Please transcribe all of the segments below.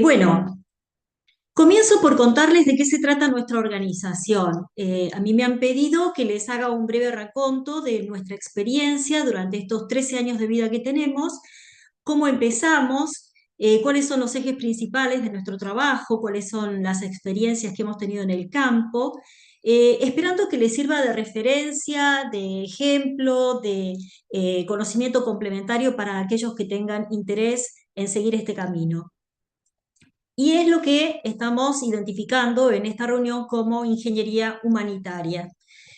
Bueno, comienzo por contarles de qué se trata nuestra organización. A mí me han pedido que les haga un breve raconto de nuestra experiencia durante estos 13 años de vida que tenemos, cómo empezamos, cuáles son los ejes principales de nuestro trabajo, cuáles son las experiencias que hemos tenido en el campo, esperando que les sirva de referencia, de ejemplo, de conocimiento complementario para aquellos que tengan interés en seguir este camino. Y es lo que estamos identificando en esta reunión como ingeniería humanitaria.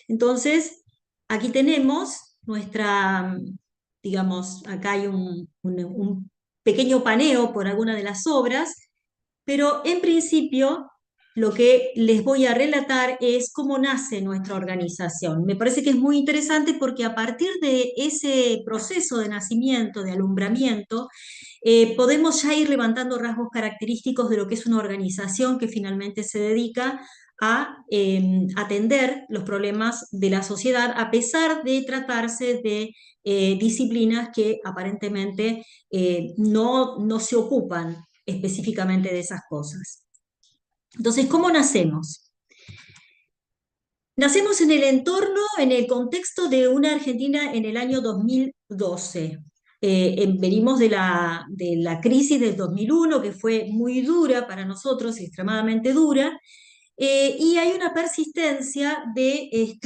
Entonces, aquí tenemos nuestra, digamos, acá hay un pequeño paneo por alguna de las obras, pero en principio lo que les voy a relatar es cómo nace nuestra organización. Me parece que es muy interesante porque a partir de ese proceso de nacimiento, de alumbramiento, podemos ya ir levantando rasgos característicos de lo que es una organización que finalmente se dedica a atender los problemas de la sociedad, a pesar de tratarse de disciplinas que aparentemente no se ocupan específicamente de esas cosas. Entonces, ¿cómo nacemos? Nacemos en el entorno, en el contexto de una Argentina en el año 2012. Venimos de la crisis del 2001, que fue muy dura para nosotros, extremadamente dura, y hay una persistencia de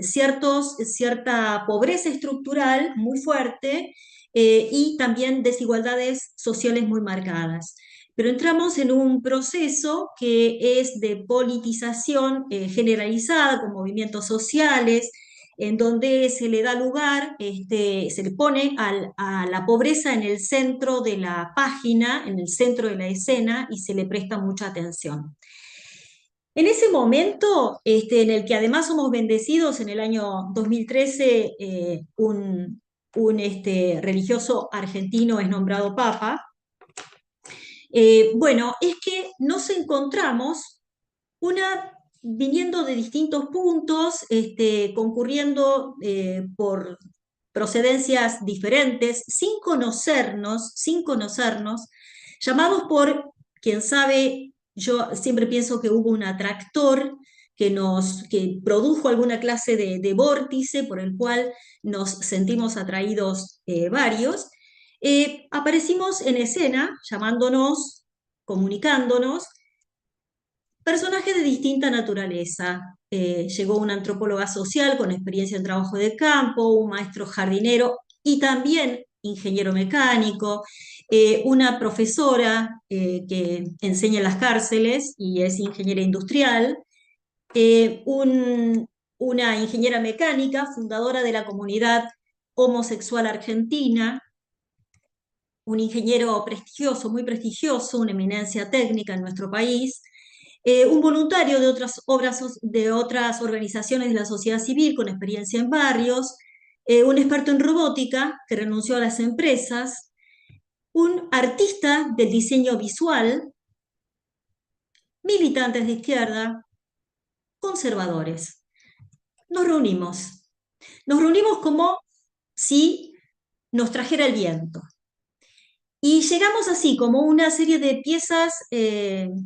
cierta pobreza estructural muy fuerte y también desigualdades sociales muy marcadas. Pero entramos en un proceso que es de politización generalizada con movimientos sociales, en donde se le da lugar, se le pone a la pobreza en el centro de la página, en el centro de la escena, y se le presta mucha atención. En ese momento, en el que además somos bendecidos, en el año 2013, un religioso argentino es nombrado papa. Bueno, es que nos encontramos viniendo de distintos puntos, concurriendo por procedencias diferentes, sin conocernos, llamados por, quien sabe, yo siempre pienso que hubo un atractor que produjo alguna clase de vórtice por el cual nos sentimos atraídos varios. Aparecimos en escena llamándonos, comunicándonos, personajes de distinta naturaleza. Llegó una antropóloga social con experiencia en trabajo de campo, un maestro jardinero y también ingeniero mecánico, una profesora que enseña en las cárceles y es ingeniera industrial, eh, un- una ingeniera mecánica, fundadora de la comunidad homosexual argentina, un ingeniero prestigioso, muy prestigioso, una eminencia técnica en nuestro país, un voluntario de otras obras, de otras organizaciones de la sociedad civil con experiencia en barrios, un experto en robótica que renunció a las empresas, un artista del diseño visual, militantes de izquierda, conservadores. Nos reunimos. Nos reunimos como si nos trajera el viento. Y llegamos así, como una serie de piezas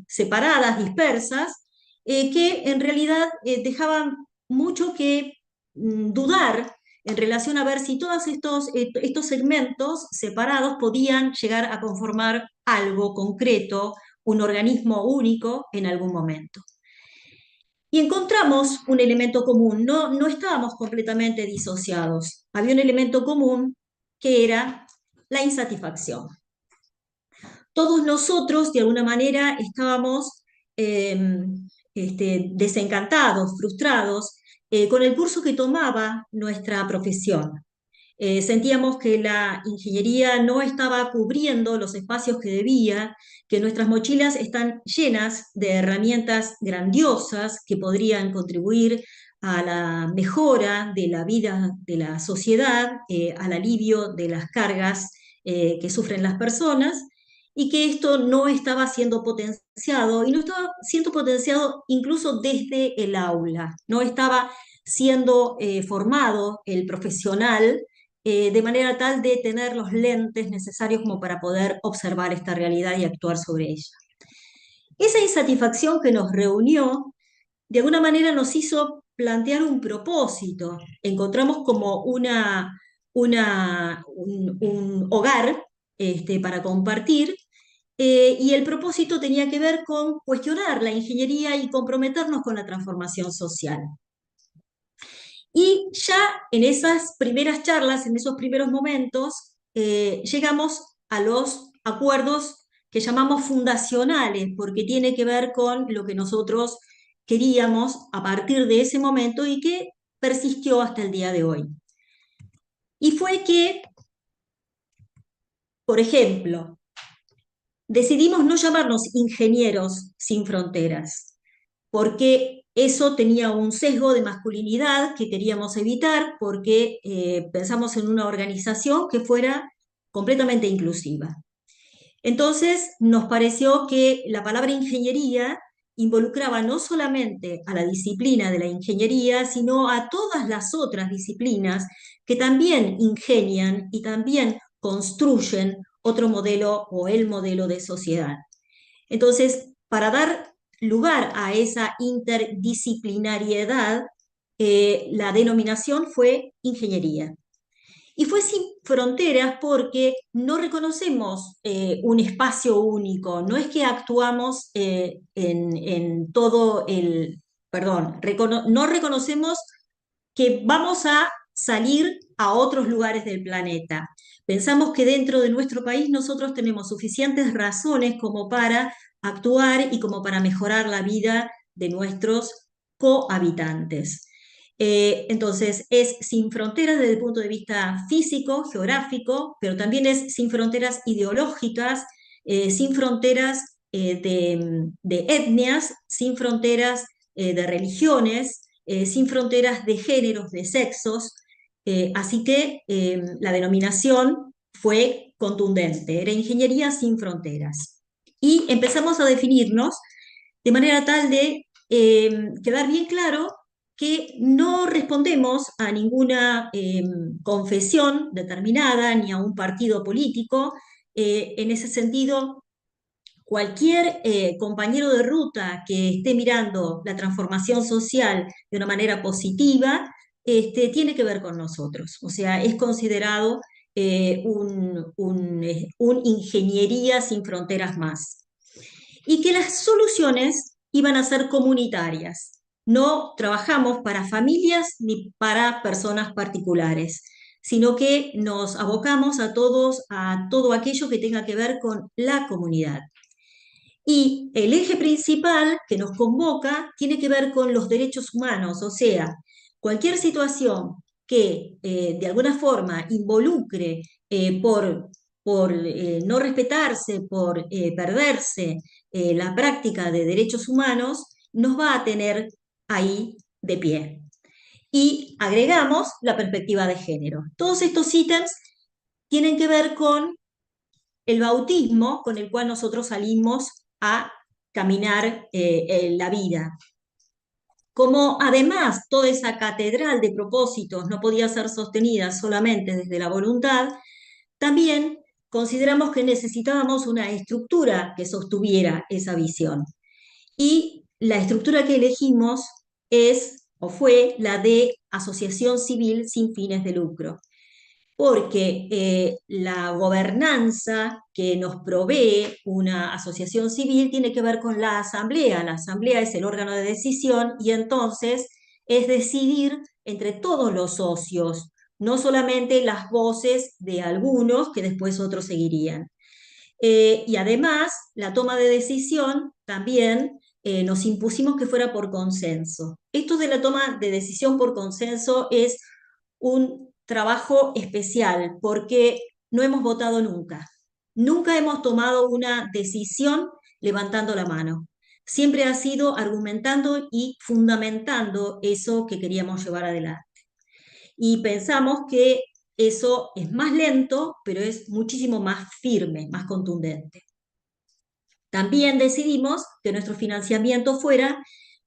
separadas, dispersas, que en realidad dejaban mucho que dudar en relación a ver si todos estos segmentos separados podían llegar a conformar algo concreto, un organismo único en algún momento. Y encontramos un elemento común, no estábamos completamente disociados, había un elemento común que era la insatisfacción. Todos nosotros, de alguna manera, estábamos eh, desencantados, frustrados con el curso que tomaba nuestra profesión. Sentíamos que la ingeniería no estaba cubriendo los espacios que debía, que nuestras mochilas están llenas de herramientas grandiosas que podrían contribuir a la mejora de la vida de la sociedad, al alivio de las cargas que sufren las personas, y que esto no estaba siendo potenciado, y no estaba siendo potenciado incluso desde el aula, no estaba siendo formado el profesional de manera tal de tener los lentes necesarios como para poder observar esta realidad y actuar sobre ella. Esa insatisfacción que nos reunió, de alguna manera nos hizo plantear un propósito. Encontramos como un hogar para compartir, y el propósito tenía que ver con cuestionar la ingeniería y comprometernos con la transformación social. Y ya en esas primeras charlas, en esos primeros momentos, llegamos a los acuerdos que llamamos fundacionales, porque tiene que ver con lo que nosotros queríamos a partir de ese momento y que persistió hasta el día de hoy. Y fue que, por ejemplo, decidimos no llamarnos ingenieros sin fronteras, porque eso tenía un sesgo de masculinidad que queríamos evitar, porque pensamos en una organización que fuera completamente inclusiva. Entonces nos pareció que la palabra ingeniería involucraba no solamente a la disciplina de la ingeniería, sino a todas las otras disciplinas que también ingenian y también construyen otro modelo o el modelo de sociedad. Entonces, para dar lugar a esa interdisciplinariedad, la denominación fue ingeniería. Y fue sin fronteras porque no reconocemos un espacio único, no es que actuamos en todo perdón, no reconocemos que vamos a salir a otros lugares del planeta. Pensamos que dentro de nuestro país nosotros tenemos suficientes razones como para actuar y como para mejorar la vida de nuestros cohabitantes. Entonces, es sin fronteras desde el punto de vista físico, geográfico, pero también es sin fronteras ideológicas, sin fronteras de etnias, sin fronteras de religiones, sin fronteras de géneros, de sexos. Así que la denominación fue contundente, era ingeniería sin fronteras. Y empezamos a definirnos de manera tal de quedar bien claro que no respondemos a ninguna confesión determinada ni a un partido político. En ese sentido, cualquier compañero de ruta que esté mirando la transformación social de una manera positiva, tiene que ver con nosotros. O sea, es considerado un ingeniería sin fronteras más. Y que las soluciones iban a ser comunitarias. No trabajamos para familias ni para personas particulares, sino que nos abocamos a todos, a todo aquello que tenga que ver con la comunidad. Y el eje principal que nos convoca tiene que ver con los derechos humanos, o sea, cualquier situación que de alguna forma involucre por no respetarse, por perderse la práctica de derechos humanos, nos va a tener ahí de pie. Y agregamos la perspectiva de género. Todos estos ítems tienen que ver con el bautismo con el cual nosotros salimos a caminar en la vida. Como además toda esa catedral de propósitos no podía ser sostenida solamente desde la voluntad, también consideramos que necesitábamos una estructura que sostuviera esa visión. Y la estructura que elegimos es o fue la de asociación civil sin fines de lucro, porque la gobernanza que nos provee una asociación civil tiene que ver con la asamblea. La asamblea es el órgano de decisión y entonces es decidir entre todos los socios, no solamente las voces de algunos que después otros seguirían. Y además, la toma de decisión también nos impusimos que fuera por consenso. Esto de la toma de decisión por consenso es un trabajo especial porque no hemos votado nunca. Nunca hemos tomado una decisión levantando la mano. Siempre ha sido argumentando y fundamentando eso que queríamos llevar adelante. Y pensamos que eso es más lento, pero es muchísimo más firme, más contundente. También decidimos que nuestro financiamiento fuera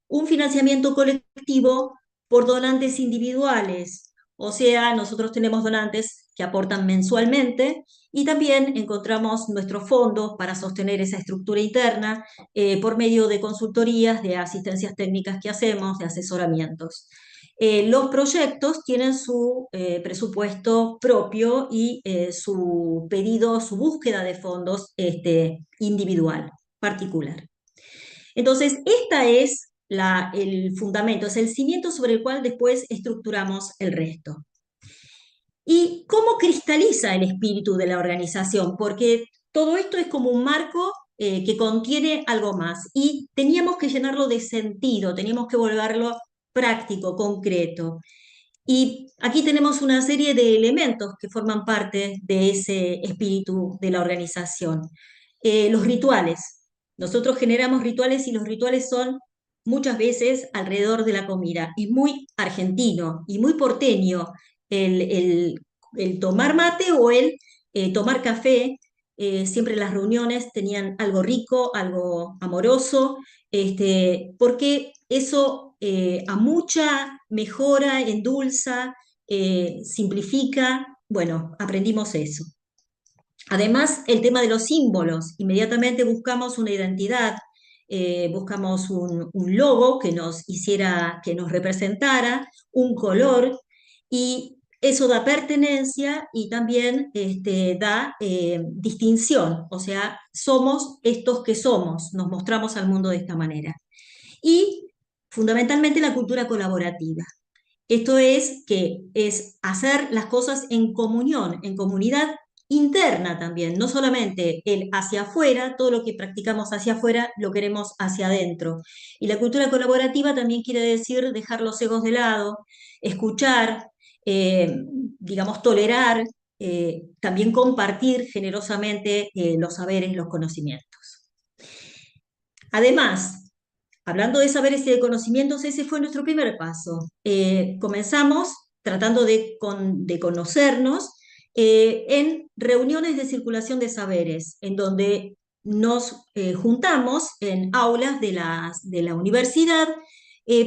un financiamiento colectivo por donantes individuales. O sea, nosotros tenemos donantes que aportan mensualmente, y también encontramos nuestros fondos para sostener esa estructura interna por medio de consultorías, de asistencias técnicas que hacemos, de asesoramientos. Los proyectos tienen su presupuesto propio y su pedido, su búsqueda de fondos individual, particular. Entonces, esta es el fundamento, es el cimiento sobre el cual después estructuramos el resto. ¿Y cómo cristaliza el espíritu de la organización? Porque todo esto es como un marco que contiene algo más y teníamos que llenarlo de sentido, teníamos que volverlo práctico, concreto. Y aquí tenemos una serie de elementos que forman parte de ese espíritu de la organización. Los rituales. Nosotros generamos rituales y los rituales son muchas veces alrededor de la comida. Es muy argentino y muy porteño el, el- el tomar mate o el tomar café. Siempre las reuniones tenían algo rico, algo amoroso, porque eso a mucha mejora, endulza, simplifica. Bueno, aprendimos eso. Además, el tema de los símbolos. Inmediatamente buscamos una identidad, buscamos un logo que nos hiciera, que nos representara, un color, y eso da pertenencia y también da distinción. O sea, somos estos que somos, nos mostramos al mundo de esta manera. Y fundamentalmente la cultura colaborativa. Esto es que es hacer las cosas en comunión, en comunidad interna también, no solamente el hacia afuera, todo lo que practicamos hacia afuera lo queremos hacia adentro. Y la cultura colaborativa también quiere decir dejar los egos de lado, escuchar, digamos, tolerar, también compartir generosamente los saberes, los conocimientos. Además, hablando de saberes y de conocimientos, ese fue nuestro primer paso. Comenzamos tratando de conocernos en reuniones de circulación de saberes, en donde nos juntamos en aulas de la universidad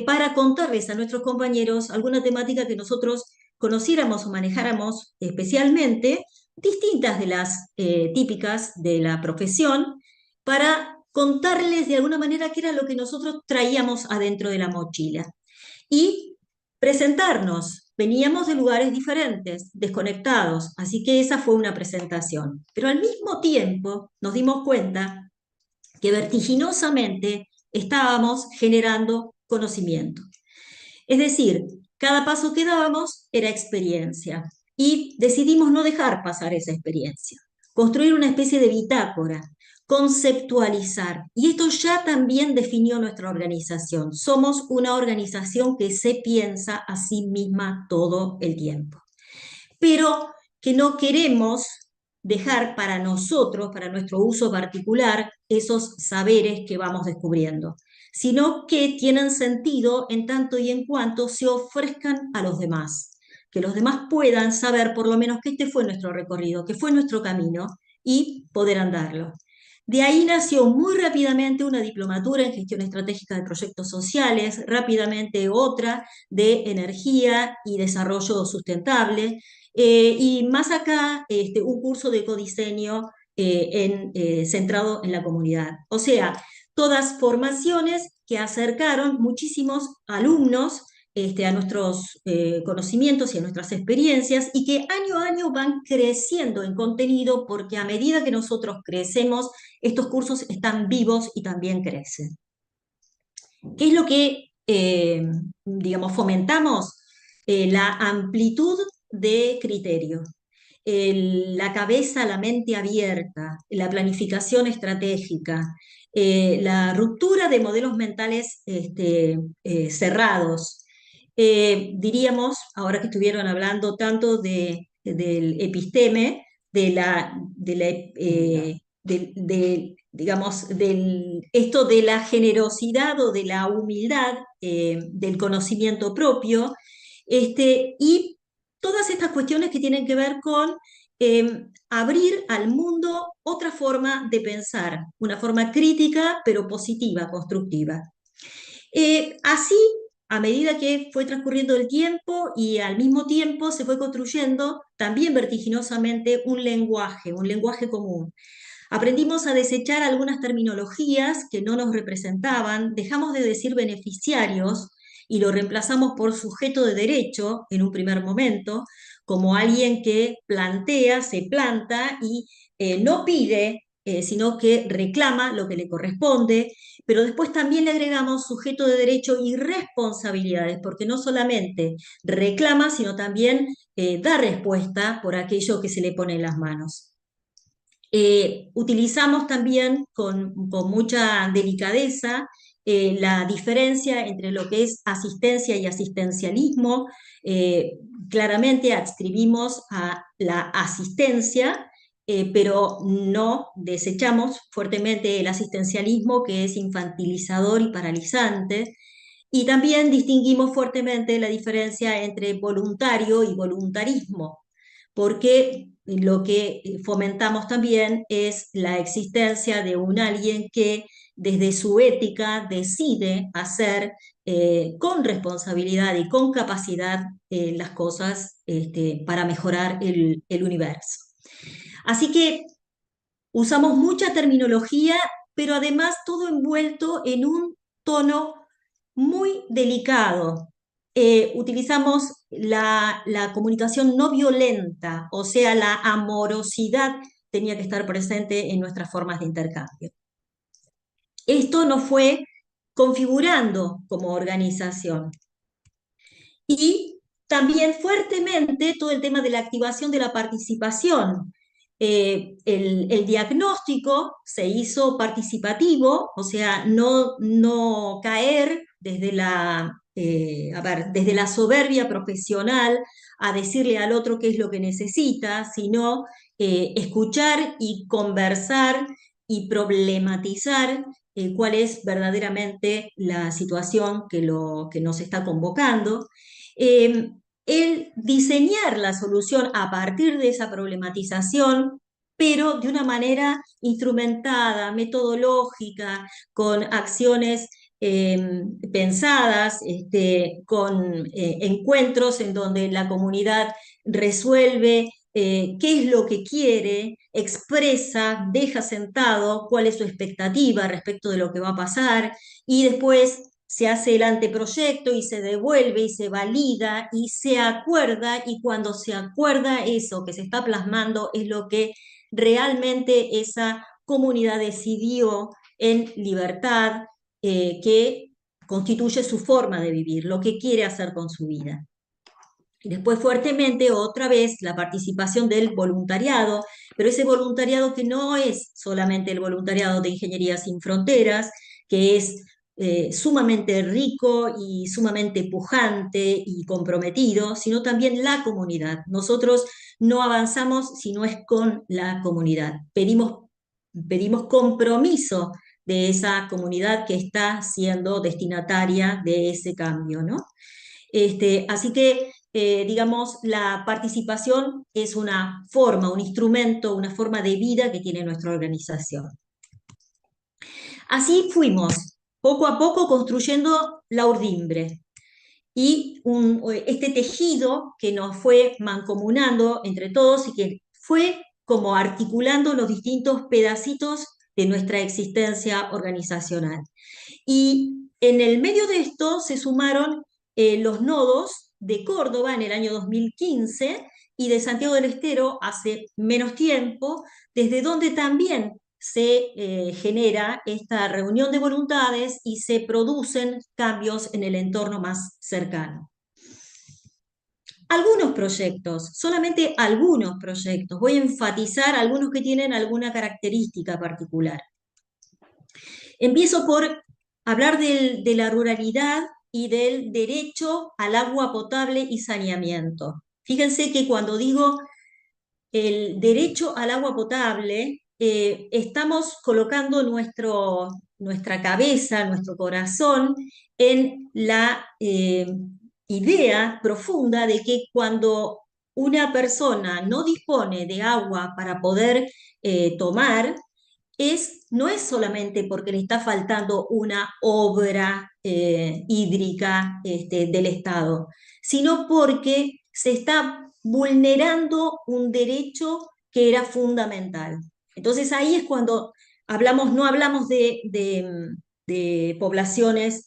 para contarles a nuestros compañeros alguna temática que nosotros conociéramos o manejáramos especialmente, distintas de las típicas de la profesión, para contarles de alguna manera qué era lo que nosotros traíamos adentro de la mochila. Y presentarnos. Veníamos de lugares diferentes, desconectados, así que esa fue una presentación. Pero al mismo tiempo nos dimos cuenta que vertiginosamente estábamos generando conocimiento. Es decir, cada paso que dábamos era experiencia y decidimos no dejar pasar esa experiencia, construir una especie de bitácora, conceptualizar. Y esto ya también definió nuestra organización. Somos una organización que se piensa a sí misma todo el tiempo, pero que no queremos dejar para nosotros, para nuestro uso particular, esos saberes que vamos descubriendo, sino que tienen sentido en tanto y en cuanto se ofrezcan a los demás, que los demás puedan saber por lo menos que este fue nuestro recorrido, que fue nuestro camino y poder andarlo. De ahí nació muy rápidamente una diplomatura en gestión estratégica de proyectos sociales, rápidamente otra de energía y desarrollo sustentable, y más acá un curso de ecodiseño centrado en la comunidad. O sea, todas formaciones que acercaron muchísimos alumnos a nuestros conocimientos y a nuestras experiencias y que año a año van creciendo en contenido porque a medida que nosotros crecemos, estos cursos están vivos y también crecen. ¿Qué es lo que, digamos, fomentamos? La amplitud de criterio, la cabeza, la mente abierta, la planificación estratégica, la ruptura de modelos mentales cerrados. Diríamos, ahora que estuvieron hablando tanto del episteme, digamos, esto de la generosidad o de la humildad, del conocimiento propio, y todas estas cuestiones que tienen que ver con abrir al mundo otra forma de pensar, una forma crítica pero positiva, constructiva. Así a medida que fue transcurriendo el tiempo y al mismo tiempo se fue construyendo también vertiginosamente un lenguaje común. Aprendimos a desechar algunas terminologías que no nos representaban, dejamos de decir beneficiarios y lo reemplazamos por sujeto de derecho en un primer momento, como alguien que plantea, se planta y no pide, sino que reclama lo que le corresponde, pero después también le agregamos sujeto de derecho y responsabilidades, porque no solamente reclama, sino también da respuesta por aquello que se le pone en las manos. Utilizamos también con mucha delicadeza la diferencia entre lo que es asistencia y asistencialismo. Eh, Claramente adscribimos a la asistencia, pero no desechamos fuertemente el asistencialismo, que es infantilizador y paralizante. Y también distinguimos fuertemente la diferencia entre voluntario y voluntarismo, porque lo que fomentamos también es la existencia de un alguien que desde su ética decide hacer con responsabilidad y con capacidad las cosas para mejorar el universo. Así que usamos mucha terminología, pero además todo envuelto en un tono muy delicado. Utilizamos la comunicación no violenta, o sea, la amorosidad tenía que estar presente en nuestras formas de intercambio. Esto nos fue configurando como organización. Y también fuertemente todo el tema de la activación de la participación. El diagnóstico se hizo participativo, o sea, no caer desde desde la soberbia profesional a decirle al otro qué es lo que necesita, sino escuchar y conversar y problematizar cuál es verdaderamente la situación que nos está convocando. eh, el diseñar la solución a partir de esa problematización, pero de una manera instrumentada, metodológica, con acciones pensadas, con encuentros en donde la comunidad resuelve qué es lo que quiere, expresa, deja sentado cuál es su expectativa respecto de lo que va a pasar y después se hace el anteproyecto y se devuelve y se valida y se acuerda, y cuando se acuerda eso que se está plasmando es lo que realmente esa comunidad decidió en libertad, que constituye su forma de vivir, lo que quiere hacer con su vida. Y después fuertemente otra vez la participación del voluntariado, pero ese voluntariado que no es solamente el voluntariado de Ingeniería Sin Fronteras, que es sumamente rico y sumamente pujante y comprometido, sino también la comunidad. Nosotros no avanzamos si no es con la comunidad. Pedimos compromiso de esa comunidad que está siendo destinataria de ese cambio, ¿no? Así que, digamos, la participación es una forma, un instrumento, una forma de vida que tiene nuestra organización. Así fuimos, poco a poco, construyendo la urdimbre y este tejido que nos fue mancomunando entre todos y que fue como articulando los distintos pedacitos de nuestra existencia organizacional. Y en el medio de esto se sumaron los nodos de Córdoba en el año 2015 y de Santiago del Estero hace menos tiempo, desde donde también se genera esta reunión de voluntades y se producen cambios en el entorno más cercano. Algunos proyectos, solamente algunos proyectos, voy a enfatizar algunos que tienen alguna característica particular. Empiezo por hablar de la ruralidad y del derecho al agua potable y saneamiento. Fíjense que cuando digo el derecho al agua potable, estamos colocando nuestra cabeza, nuestro corazón en la idea profunda de que cuando una persona no dispone de agua para poder tomar, no es solamente porque le está faltando una obra hídrica del Estado, sino porque se está vulnerando un derecho que era fundamental. Entonces ahí es cuando no hablamos de poblaciones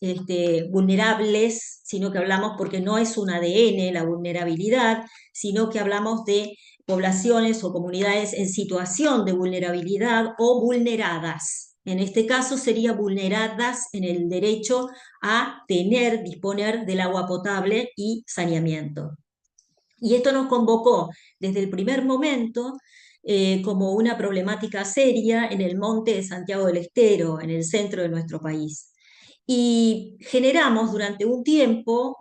vulnerables, sino que hablamos porque no es un ADN la vulnerabilidad, sino que hablamos de poblaciones o comunidades en situación de vulnerabilidad o vulneradas. En este caso sería vulneradas en el derecho a disponer del agua potable y saneamiento. Y esto nos convocó desde el primer momento como una problemática seria en el monte de Santiago del Estero, en el centro de nuestro país. Y generamos durante un tiempo,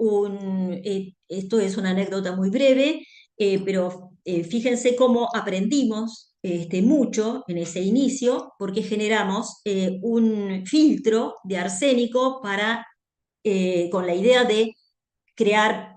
esto es una anécdota muy breve, pero fíjense cómo aprendimos mucho en ese inicio, porque generamos un filtro de arsénico con la idea de crear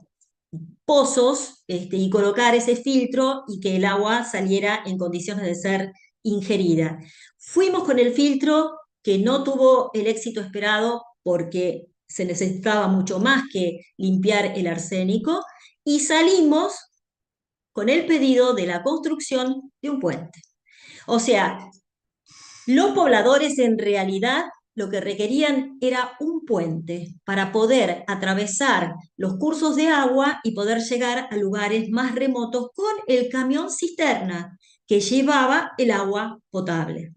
pozos y colocar ese filtro y que el agua saliera en condiciones de ser ingerida. Fuimos con el filtro que no tuvo el éxito esperado porque se necesitaba mucho más que limpiar el arsénico y salimos con el pedido de la construcción de un puente. O sea, los pobladores en realidad lo que requerían era un puente para poder atravesar los cursos de agua y poder llegar a lugares más remotos con el camión cisterna que llevaba el agua potable.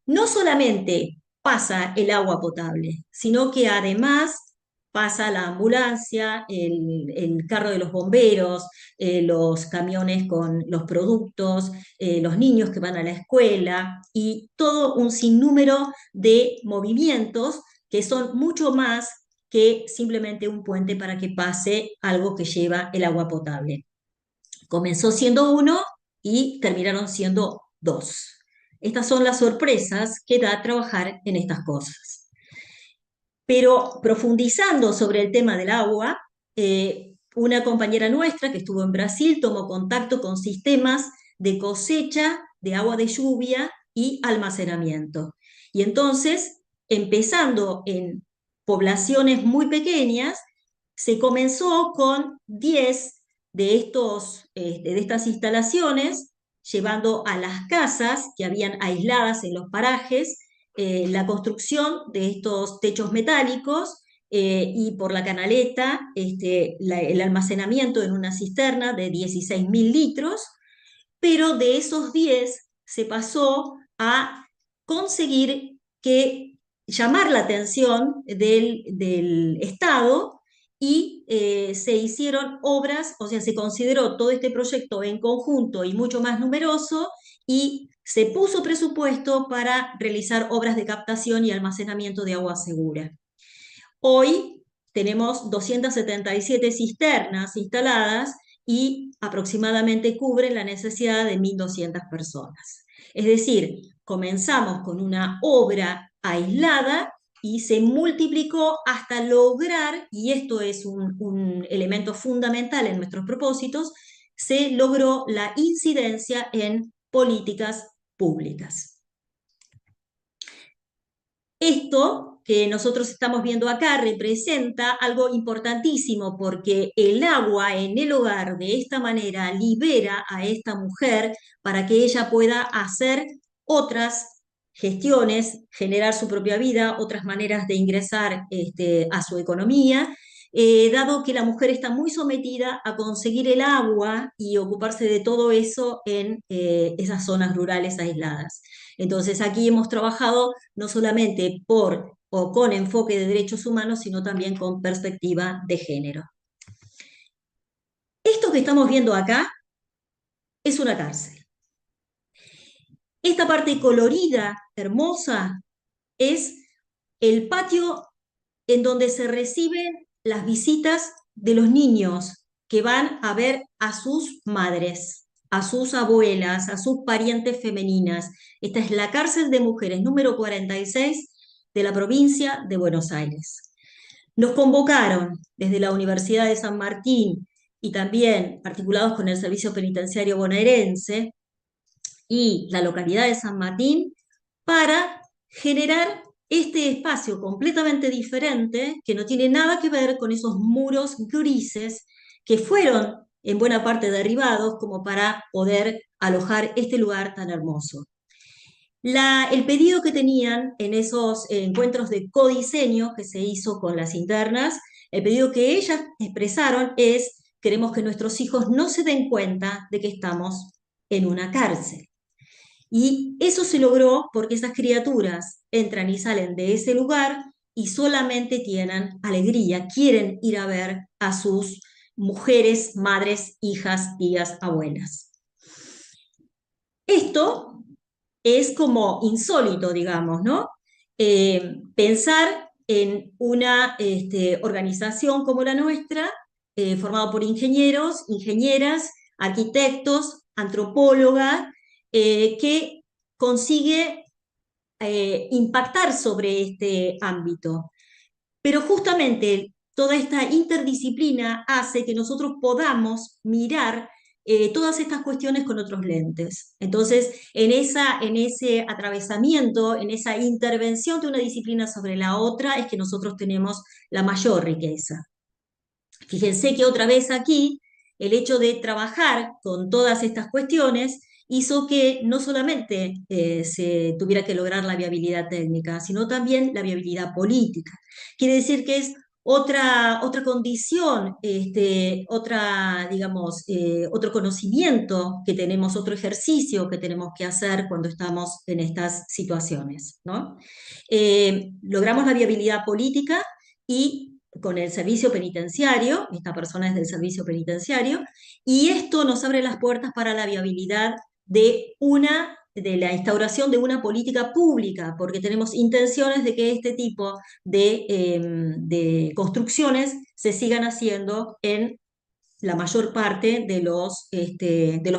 No solamente pasa el agua potable, sino que además pasa la ambulancia, el carro de los bomberos, los camiones con los productos, los niños que van a la escuela y todo un sinnúmero de movimientos que son mucho más que simplemente un puente para que pase algo que lleva el agua potable. Comenzó siendo uno y terminaron siendo dos. Estas son las sorpresas que da trabajar en estas cosas. Pero profundizando sobre el tema del agua, una compañera nuestra que estuvo en Brasil tomó contacto con sistemas de cosecha de agua de lluvia y almacenamiento. Y entonces, empezando en poblaciones muy pequeñas, se comenzó con 10 de estas instalaciones, llevando a las casas que habían aisladas en los parajes la construcción de estos techos metálicos y por la canaleta el almacenamiento en una cisterna de 16.000 litros, pero de esos 10 se pasó a conseguir llamar la atención del Estado y se hicieron obras, o sea, se consideró todo este proyecto en conjunto y mucho más numeroso y se puso presupuesto para realizar obras de captación y almacenamiento de agua segura. Hoy tenemos 277 cisternas instaladas y aproximadamente cubren la necesidad de 1.200 personas. Es decir, comenzamos con una obra aislada y se multiplicó hasta lograr, y esto es un elemento fundamental en nuestros propósitos, se logró la incidencia en políticas públicas. Esto que nosotros estamos viendo acá representa algo importantísimo porque el agua en el hogar de esta manera libera a esta mujer para que ella pueda hacer otras gestiones, generar su propia vida, otras maneras de ingresar a su economía, dado que la mujer está muy sometida a conseguir el agua y ocuparse de todo eso en esas zonas rurales aisladas. Entonces aquí hemos trabajado no solamente por o con enfoque de derechos humanos, sino también con perspectiva de género. Esto que estamos viendo acá es una cárcel. Esta parte colorida, hermosa, es el patio en donde se reciben las visitas de los niños que van a ver a sus madres, a sus abuelas, a sus parientes femeninas. Esta es la cárcel de mujeres número 46 de la provincia de Buenos Aires. Nos convocaron desde la Universidad de San Martín y también articulados con el Servicio Penitenciario Bonaerense y la localidad de San Martín para generar este espacio completamente diferente que no tiene nada que ver con esos muros grises que fueron en buena parte derribados como para poder alojar este lugar tan hermoso. El pedido que tenían en esos encuentros de codiseño que se hizo con las internas, el pedido que ellas expresaron es: queremos que nuestros hijos no se den cuenta de que estamos en una cárcel. Y eso se logró porque esas criaturas entran y salen de ese lugar y solamente tienen alegría, quieren ir a ver a sus mujeres, madres, hijas, tías, abuelas. Esto es como insólito, digamos, ¿no? Pensar en una organización como la nuestra, formada por ingenieros, ingenieras, arquitectos, antropólogas, que consigue impactar sobre este ámbito. Pero justamente toda esta interdisciplina hace que nosotros podamos mirar todas estas cuestiones con otros lentes. Entonces, en ese atravesamiento, en esa intervención de una disciplina sobre la otra, es que nosotros tenemos la mayor riqueza. Fíjense que otra vez aquí el hecho de trabajar con todas estas cuestiones hizo que no solamente se tuviera que lograr la viabilidad técnica, sino también la viabilidad política. Quiere decir que es otra condición, digamos, otro conocimiento que tenemos, otro ejercicio que tenemos que hacer cuando estamos en estas situaciones, ¿no? Logramos la viabilidad política y con el servicio penitenciario, esta persona es del servicio penitenciario, y esto nos abre las puertas para la viabilidad de la instauración de una política pública, porque tenemos intenciones de que este tipo de construcciones se sigan haciendo en la mayor parte de los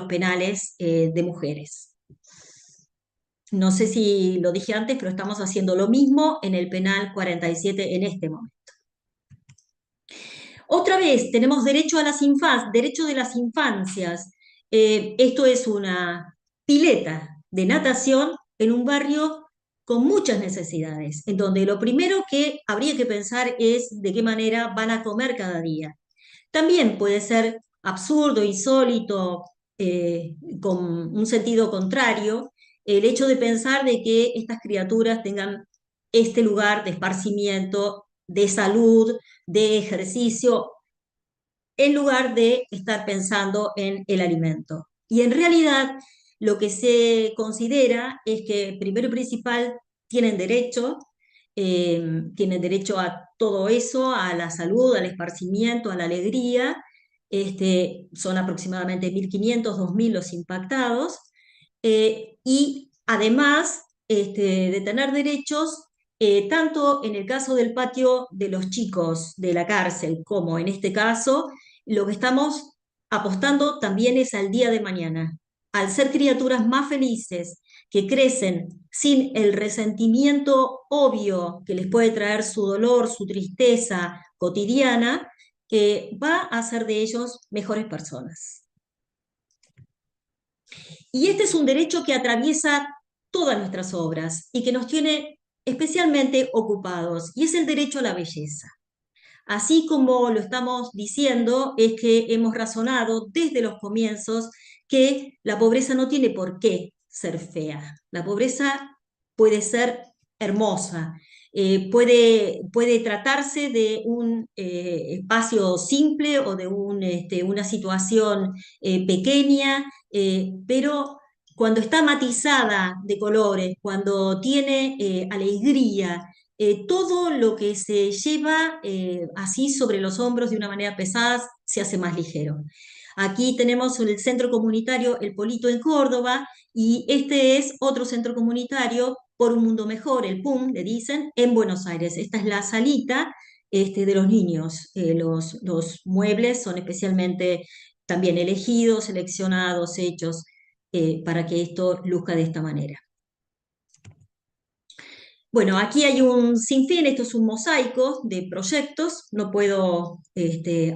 penales de mujeres. No sé si lo dije antes, pero estamos haciendo lo mismo en el penal 47 en este momento. Otra vez, tenemos derecho de las infancias. Esto es una pileta de natación en un barrio con muchas necesidades, en donde lo primero que habría que pensar es de qué manera van a comer cada día. También puede ser absurdo, insólito, con un sentido contrario, el hecho de pensar de que estas criaturas tengan este lugar de esparcimiento, de salud, de ejercicio, en lugar de estar pensando en el alimento. Y en realidad lo que se considera es que, primero y principal, tienen derecho a todo eso, a la salud, al esparcimiento, a la alegría. Son aproximadamente 1.500, 2.000 los impactados. Y además de tener derechos, tanto en el caso del patio de los chicos de la cárcel como en este caso, lo que estamos apostando también es al día de mañana, al ser criaturas más felices, que crecen sin el resentimiento obvio que les puede traer su dolor, su tristeza cotidiana, va a hacer de ellos mejores personas. Y este es un derecho que atraviesa todas nuestras obras y que nos tiene especialmente ocupados, y es el derecho a la belleza. Así como lo estamos diciendo, es que hemos razonado desde los comienzos que la pobreza no tiene por qué ser fea. La pobreza puede ser hermosa, puede tratarse de un espacio simple o de una situación pequeña, pero cuando está matizada de colores, cuando tiene alegría, todo lo que se lleva así sobre los hombros de una manera pesada se hace más ligero. Aquí tenemos el centro comunitario El Polito en Córdoba, y este es otro centro comunitario por un mundo mejor, el PUM, le dicen, en Buenos Aires. Esta es la salita de los niños. Los muebles son especialmente también elegidos, seleccionados, hechos para que esto luzca de esta manera. Bueno, aquí hay un sinfín, esto es un mosaico de proyectos, no puedo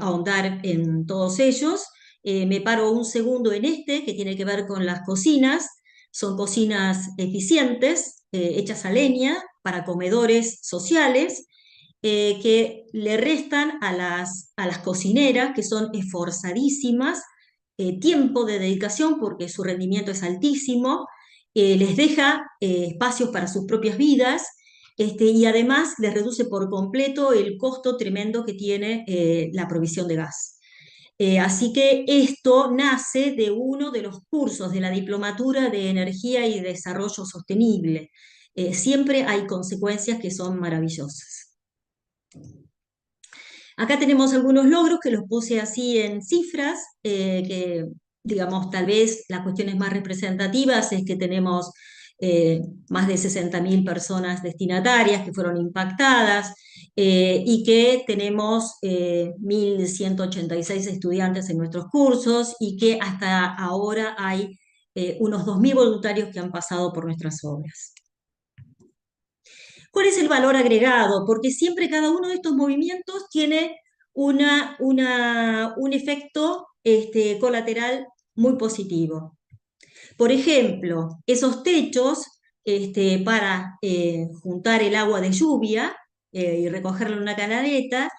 ahondar en todos ellos. Me paro un segundo en este, que tiene que ver con las cocinas. Son cocinas eficientes, hechas a leña, para comedores sociales, que le restan a las cocineras, que son esforzadísimas, tiempo de dedicación porque su rendimiento es altísimo, les deja espacios para sus propias vidas, y además les reduce por completo el costo tremendo que tiene la provisión de gas. Así que esto nace de uno de los cursos de la Diplomatura de Energía y Desarrollo Sostenible. Siempre hay consecuencias que son maravillosas. Acá tenemos algunos logros que los puse así en cifras, que digamos, tal vez las cuestiones más representativas es que tenemos más de 60.000 personas destinatarias que fueron impactadas, y que tenemos 1.186 estudiantes en nuestros cursos y que hasta ahora hay unos 2.000 voluntarios que han pasado por nuestras obras. ¿Cuál es el valor agregado? Porque siempre cada uno de estos movimientos tiene un efecto colateral muy positivo. Por ejemplo, esos techos para juntar el agua de lluvia y recogerla en una canaleta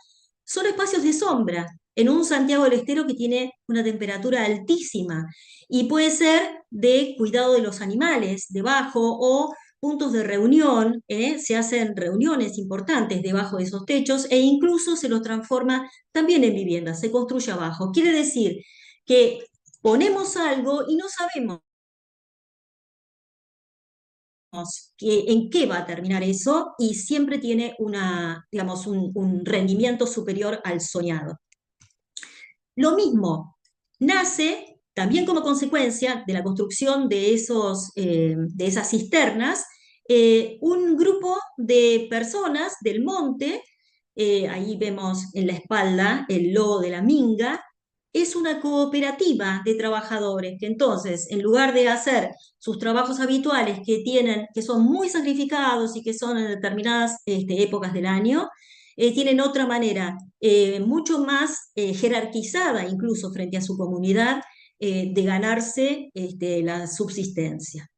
son espacios de sombra en un Santiago del Estero que tiene una temperatura altísima y puede ser de cuidado de los animales debajo o puntos de reunión, se hacen reuniones importantes debajo de esos techos e incluso se los transforma también en viviendas, se construye abajo. Quiere decir que ponemos algo y no sabemos en qué va a terminar eso y siempre tiene digamos, un rendimiento superior al soñado. Lo mismo, nace también como consecuencia de la construcción de esas cisternas, un grupo de personas del monte, ahí vemos en la espalda el logo de la Minga, es una cooperativa de trabajadores que entonces, en lugar de hacer sus trabajos habituales que son muy sacrificados y que son en determinadas épocas del año, tienen otra manera, mucho más jerarquizada incluso frente a su comunidad, de ganarse la subsistencia.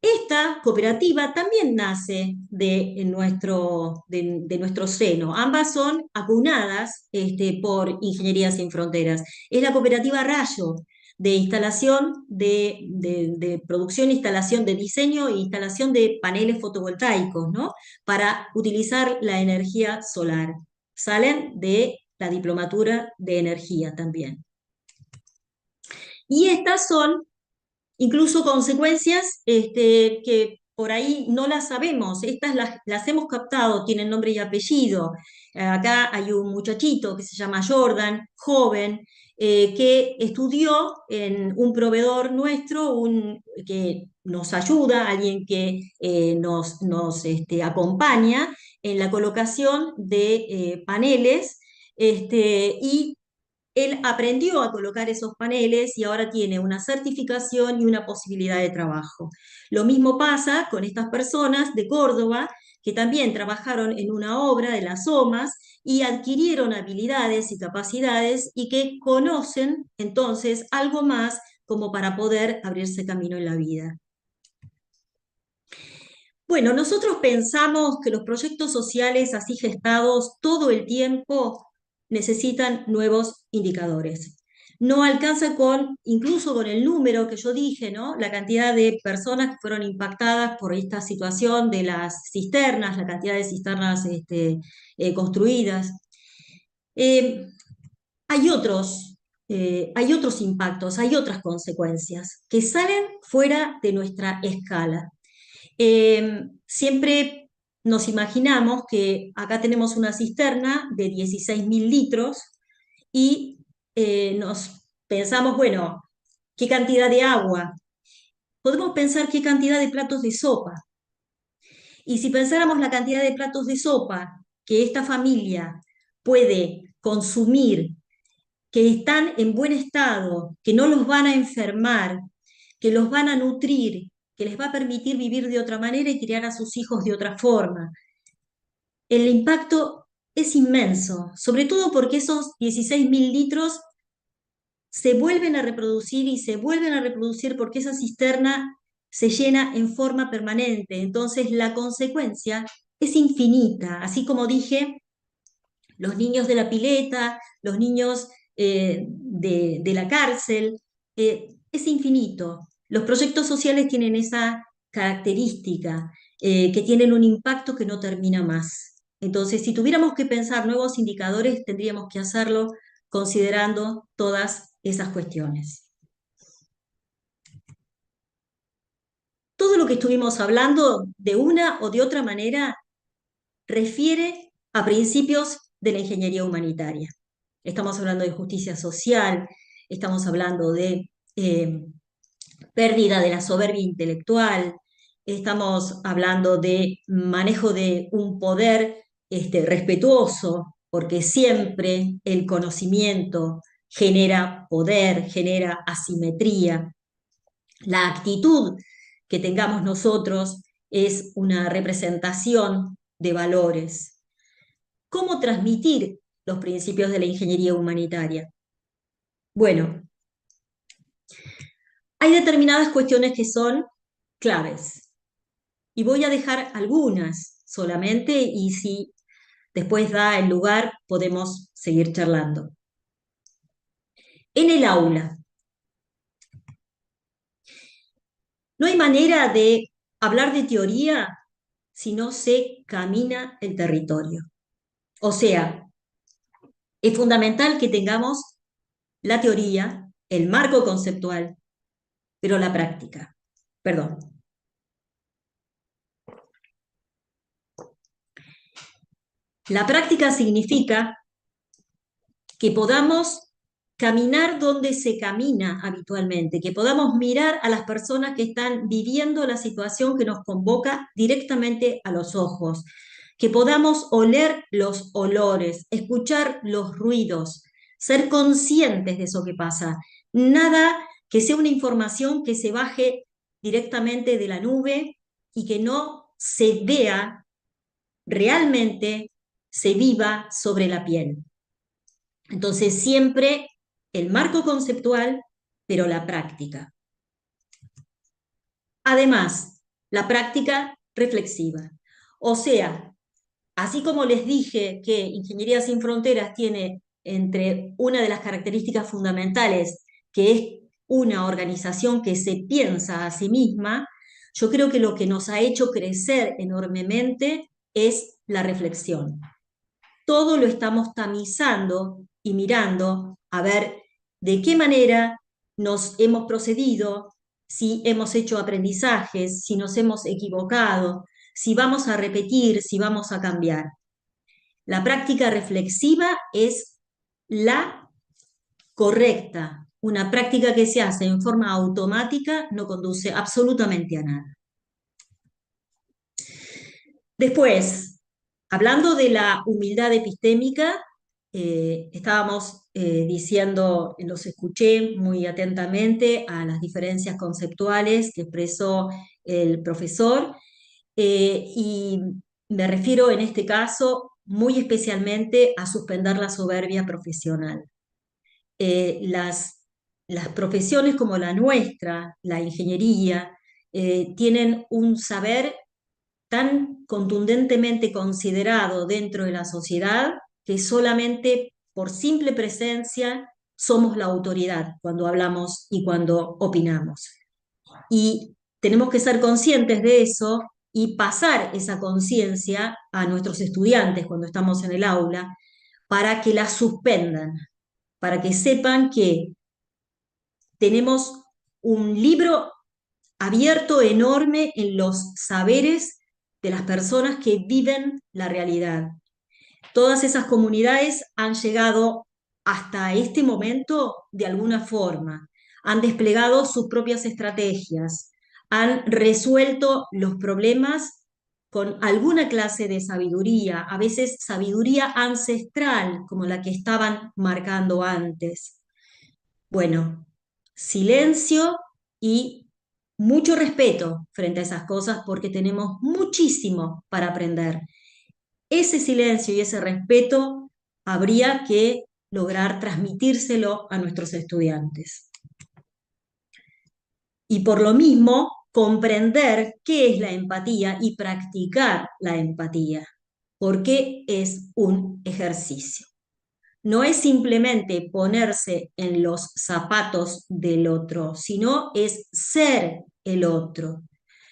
Esta cooperativa también nace de nuestro seno. Ambas son acunadas por Ingeniería Sin Fronteras. Es la cooperativa Rayo, de instalación, de producción, instalación, de diseño e instalación de paneles fotovoltaicos, ¿no? Para utilizar la energía solar. Salen de la Diplomatura de Energía también. Y estas son incluso consecuencias que por ahí no las sabemos, estas las hemos captado, tienen nombre y apellido. Acá hay un muchachito que se llama Jordan, joven, que estudió en un proveedor nuestro, que nos ayuda, alguien que nos acompaña en la colocación de paneles, y él aprendió a colocar esos paneles y ahora tiene una certificación y una posibilidad de trabajo. Lo mismo pasa con estas personas de Córdoba que también trabajaron en una obra de las OMAS y adquirieron habilidades y capacidades y que conocen entonces algo más como para poder abrirse camino en la vida. Bueno, nosotros pensamos que los proyectos sociales así gestados todo el tiempo necesitan nuevos indicadores. No alcanza incluso con el número que yo dije, ¿no? La cantidad de personas que fueron impactadas por esta situación de las cisternas, la cantidad de cisternas construidas. Eh, hay hay otros impactos, hay otras consecuencias que salen fuera de nuestra escala. Siempre nos imaginamos que acá tenemos una cisterna de 16.000 litros y nos pensamos, bueno, ¿qué cantidad de agua? Podemos pensar qué cantidad de platos de sopa. Y si pensáramos la cantidad de platos de sopa que esta familia puede consumir, que están en buen estado, que no los van a enfermar, que los van a nutrir, que les va a permitir vivir de otra manera y criar a sus hijos de otra forma. El impacto es inmenso, sobre todo porque esos 16.000 litros se vuelven a reproducir y se vuelven a reproducir porque esa cisterna se llena en forma permanente. Entonces la consecuencia es infinita. Así como dije, los niños de la pileta, los niños de la cárcel, es infinito. Los proyectos sociales tienen esa característica, que tienen un impacto que no termina más. Entonces, si tuviéramos que pensar nuevos indicadores, tendríamos que hacerlo considerando todas esas cuestiones. Todo lo que estuvimos hablando, de una o de otra manera, refiere a principios de la ingeniería humanitaria. Estamos hablando de justicia social, estamos hablando de pérdida de la soberbia intelectual, estamos hablando de manejo de un poder respetuoso, porque siempre el conocimiento genera poder, genera asimetría. La actitud que tengamos nosotros es una representación de valores. ¿Cómo transmitir los principios de la ingeniería humanitaria? Bueno, hay determinadas cuestiones que son claves y voy a dejar algunas solamente y si después da el lugar podemos seguir charlando. En el aula, no hay manera de hablar de teoría si no se camina el territorio. O sea, es fundamental que tengamos la teoría, el marco conceptual, pero la práctica. Perdón. La práctica significa que podamos caminar donde se camina habitualmente, que podamos mirar a las personas que están viviendo la situación que nos convoca directamente a los ojos, que podamos oler los olores, escuchar los ruidos, ser conscientes de eso que pasa. Nada que sea una información que se baje directamente de la nube y que no se vea realmente, se viva sobre la piel. Entonces, siempre el marco conceptual, pero la práctica. Además, la práctica reflexiva. O sea, así como les dije que Ingeniería Sin Fronteras tiene entre una de las características fundamentales, que es una organización que se piensa a sí misma, yo creo que lo que nos ha hecho crecer enormemente es la reflexión. Todo lo estamos tamizando y mirando a ver de qué manera nos hemos procedido, si hemos hecho aprendizajes, si nos hemos equivocado, si vamos a repetir, si vamos a cambiar. La práctica reflexiva es la correcta. Una práctica que se hace en forma automática no conduce absolutamente a nada. Después, hablando de la humildad epistémica, estábamos diciendo, los escuché muy atentamente a las diferencias conceptuales que expresó el profesor, y me refiero en este caso muy especialmente a suspender la soberbia profesional. Las profesiones como la nuestra, la ingeniería, tienen un saber tan contundentemente considerado dentro de la sociedad que solamente por simple presencia somos la autoridad cuando hablamos y cuando opinamos. Y tenemos que ser conscientes de eso y pasar esa conciencia a nuestros estudiantes cuando estamos en el aula para que la suspendan, para que sepan que tenemos un libro abierto enorme en los saberes de las personas que viven la realidad. Todas esas comunidades han llegado hasta este momento de alguna forma, han desplegado sus propias estrategias, han resuelto los problemas con alguna clase de sabiduría, a veces sabiduría ancestral como la que estaban marcando antes. Bueno, silencio y mucho respeto frente a esas cosas porque tenemos muchísimo para aprender. Ese silencio y ese respeto habría que lograr transmitírselo a nuestros estudiantes. Y por lo mismo, comprender qué es la empatía y practicar la empatía, porque es un ejercicio. No es simplemente ponerse en los zapatos del otro, sino es ser el otro,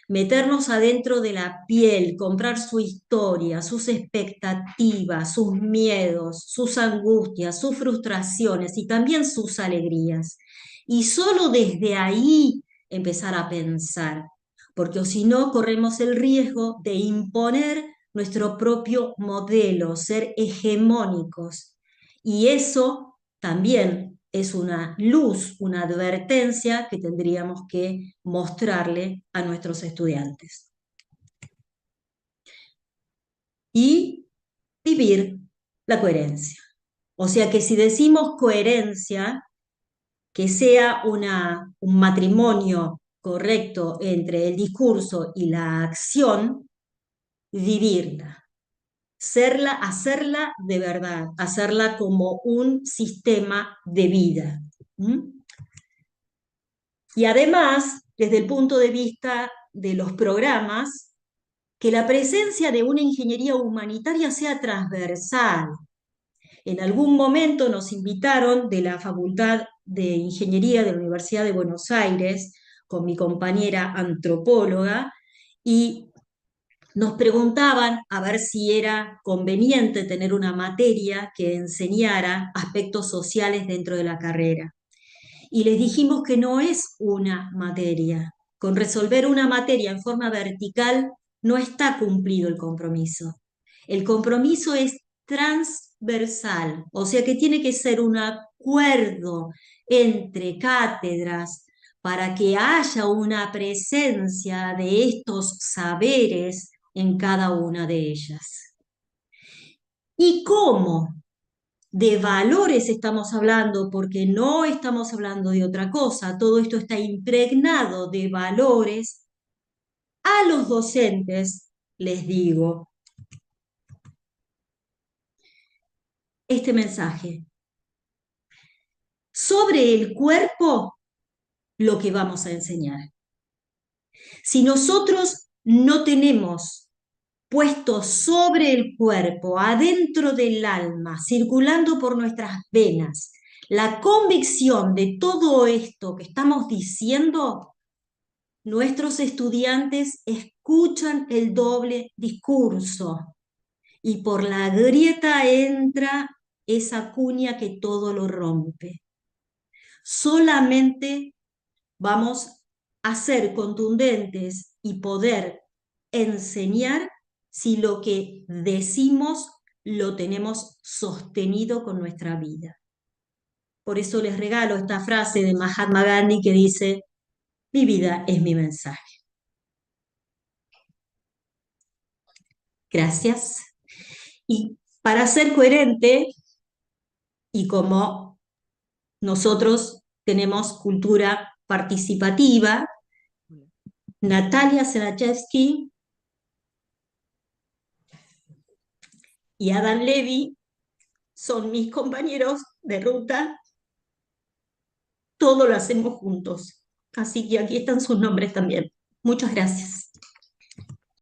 meternos adentro de la piel, comprar su historia, sus expectativas, sus miedos, sus angustias, sus frustraciones y también sus alegrías. Y solo desde ahí empezar a pensar, porque si no corremos el riesgo de imponer nuestro propio modelo, ser hegemónicos. Y eso también es una luz, una advertencia que tendríamos que mostrarle a nuestros estudiantes. Y vivir la coherencia. O sea que si decimos coherencia, que sea un matrimonio correcto entre el discurso y la acción, vivirla, hacerla de verdad, hacerla como un sistema de vida. ¿Mm? Y además, desde el punto de vista de los programas, que la presencia de una ingeniería humanitaria sea transversal. En algún momento nos invitaron de la Facultad de Ingeniería de la Universidad de Buenos Aires, con mi compañera antropóloga, y nos preguntaban a ver si era conveniente tener una materia que enseñara aspectos sociales dentro de la carrera. Y les dijimos que no es una materia. Con resolver una materia en forma vertical no está cumplido el compromiso. El compromiso es transversal, o sea que tiene que ser un acuerdo entre cátedras para que haya una presencia de estos saberes en cada una de ellas. ¿Y cómo? De valores estamos hablando, porque no estamos hablando de otra cosa. Todo esto está impregnado de valores. A los docentes les digo este mensaje. Sobre el cuerpo, lo que vamos a enseñar. Si nosotros no tenemos puesto sobre el cuerpo, adentro del alma, circulando por nuestras venas, la convicción de todo esto que estamos diciendo, nuestros estudiantes escuchan el doble discurso y por la grieta entra esa cuña que todo lo rompe. Solamente vamos a ser contundentes y poder enseñar si lo que decimos lo tenemos sostenido con nuestra vida. Por eso les regalo esta frase de Mahatma Gandhi que dice, mi vida es mi mensaje. Gracias. Y para ser coherente, y como nosotros tenemos cultura participativa, Natalia Serachevsky y Adam Levy son mis compañeros de ruta, todo lo hacemos juntos. Así que aquí están sus nombres también. Muchas gracias.